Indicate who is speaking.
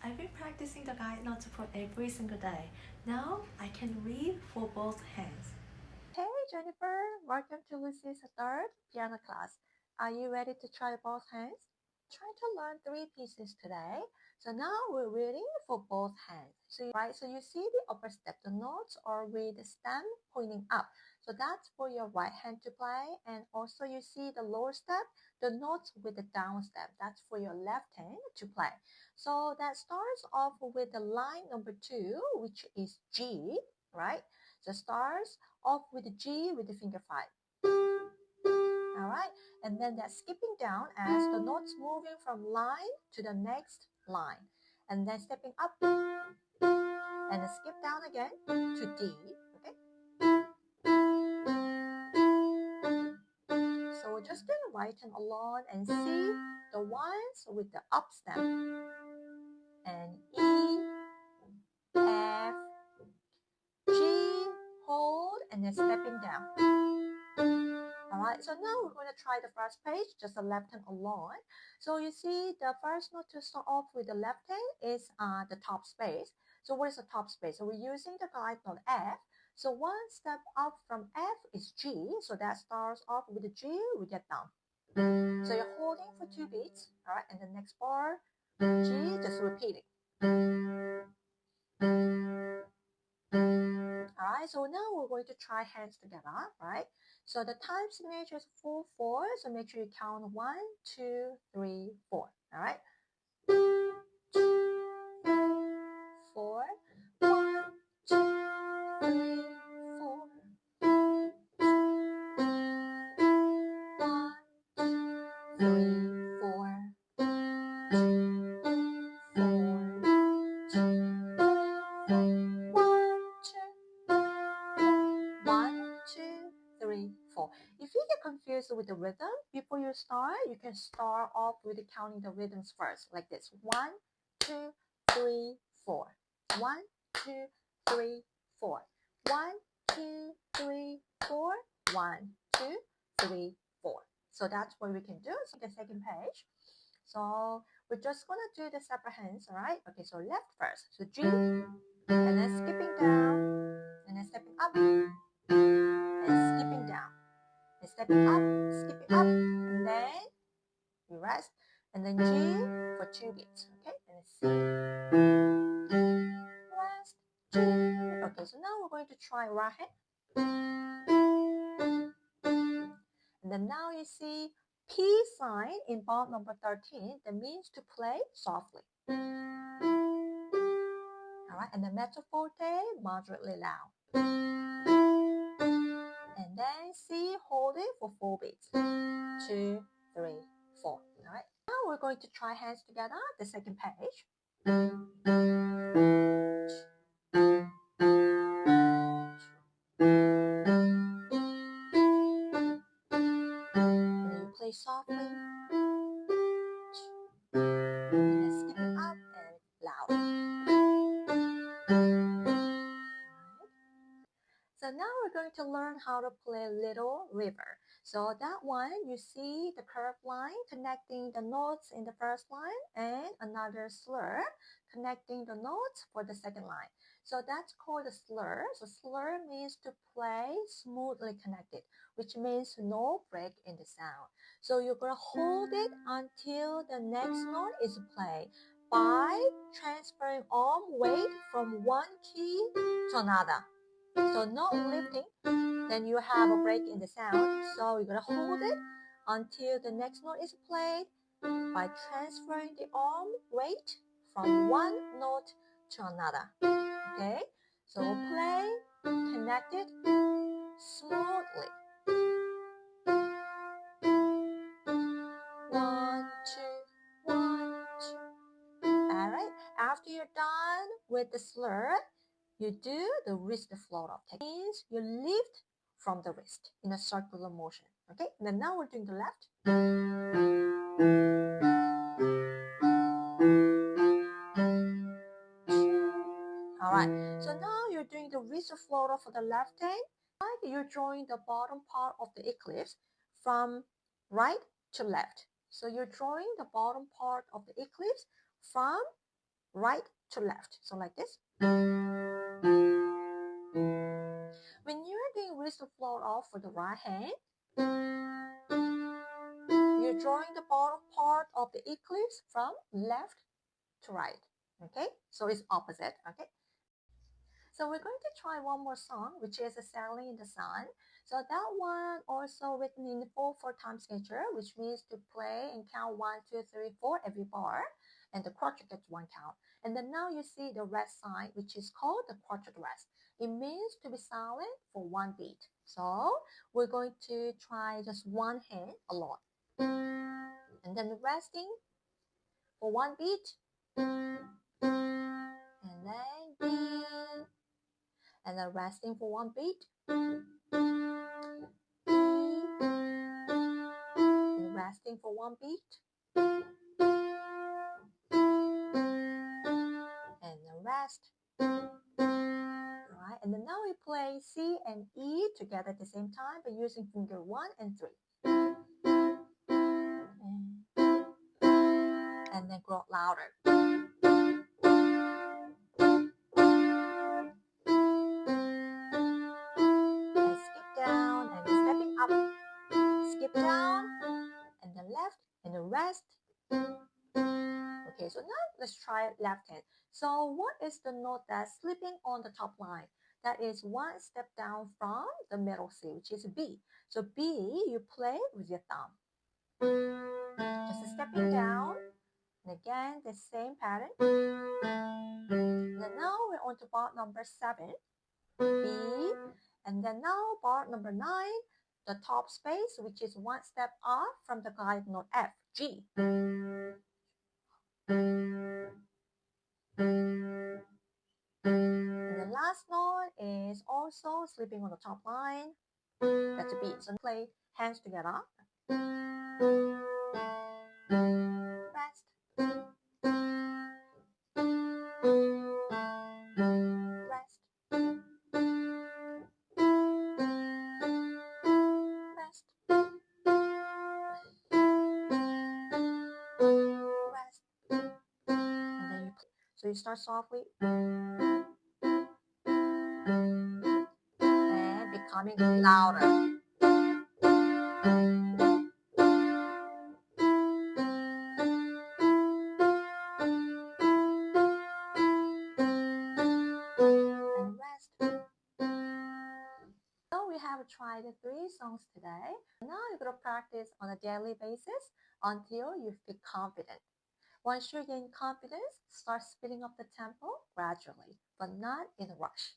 Speaker 1: I've been practicing the guide notes for every single day. Now I can read for both hands.
Speaker 2: Hey Jennifer, welcome to Lucy's third piano class. Are you ready to try both hands? Try to learn three pieces today. So now we're reading for both hands. So you see the upper step, the notes are with the stem pointing up. So that's for your right hand to play. And also you see the lower step, the notes with the down step. That's for your left hand to play. So that starts off with the line number 2, which is G, right? So starts off with the G with the finger 5. All right, and then that's skipping down as the notes moving from line to the next line, and then stepping up and then skip down again to D. Okay, so we're just gonna write them along and see the ones with the up stem and E, F, G, hold, and then stepping down. All right, so now we're going to try the first page, just the left hand alone. So you see the first note to start off with the left hand is the top space. So what is the top space? So we're using the guide note F. So one step up from F is G. So that starts off with the G, we get down. So you're holding for 2 beats, all right, and the next bar, G, just repeating. All right, so now we're going to try hands together, right? So the time signature is 4/4, so make sure you count 1, 2, 3, 4. All right, 4, 1, 2, 3, 4. 1, 2, 3, 4. 4. If you get confused with the rhythm, before you start, you can start off with counting the rhythms first, like this. 1, 2, 3, 4. 1, 2, 3, 4. 1, 2, 3, 4. 1, 2, 3, 4. So that's what we can do. So the second page. So we're just gonna do the separate hands, all right? Okay, so left first. So G, and then skipping down, and then stepping up, and skipping down, and stepping up, skipping up, and then you rest, and then G for 2 beats, okay? And then C, rest, G. Okay, so now we're going to try right hand. And then now you see P sign in bar number 13. That means to play softly. All right, and the mezzo forte, moderately loud. And then C, hold it for 4 beats. 2, 3, 4. All right. Now we're going to try hands together, the second page. And then you play softly. And then skipping up and loud. So now we're going to learn how to play Little River. So that one, you see the curved line connecting the notes in the first line and another slur connecting the notes for the second line. So that's called a slur. So slur means to play smoothly connected, which means no break in the sound. So you're going to hold it until the next note is played by transferring arm weight from one key to another. So no lifting, then you have a break in the sound. So you're going to hold it until the next note is played by transferring the arm weight from one note to another. Okay, so play connected smoothly. 1, 2, 1, 2. All right, after you're done with the slur, you do the wrist float up technique. You lift from the wrist in a circular motion. Okay, and then now we're doing the left. All right, so now you're doing the wrist float up for the left hand. You're drawing the bottom part of the eclipse from right to left. So you're drawing the bottom part of the eclipse from right to left. So like this. When you're doing wrist to float off for the right hand, you're drawing the bottom part of the eclipse from left to right. Okay, so it's opposite. Okay, so we're going to try one more song, which is Sailing in the Sun. So that one also written in 4/4 time schedule, which means to play and count 1, 2, 3, 4 every bar, and the quartet gets one count. And then now you see the rest sign, which is called the quartet rest. It means to be silent for one beat. So we're going to try just one hand alone, and then resting for one beat, and then beat, and then resting for one beat, and resting for one beat, and then rest. Right, and then now we play C and E together at the same time by using finger 1 and 3. And then grow louder. And skip down and stepping up. Skip down and then left and then rest. Okay, so now let's try left hand. So what is the note that's slipping on the top line? That is one step down from the middle C, which is B. So B, you play with your thumb. Just stepping down. And again, the same pattern. And then now we're on to bar number 7, B. And then now bar number 9, the top space, which is one step off from the guide note F, G. And the last note is also slipping on the top line. That's a B. So play hands together. Rest. Rest. Rest. Rest. And then so you start softly and becoming louder. And rest. So we have tried 3 songs today. Now you're going to practice on a daily basis until you feel confident. Once you gain confidence, start speeding up the tempo gradually, but not in a rush.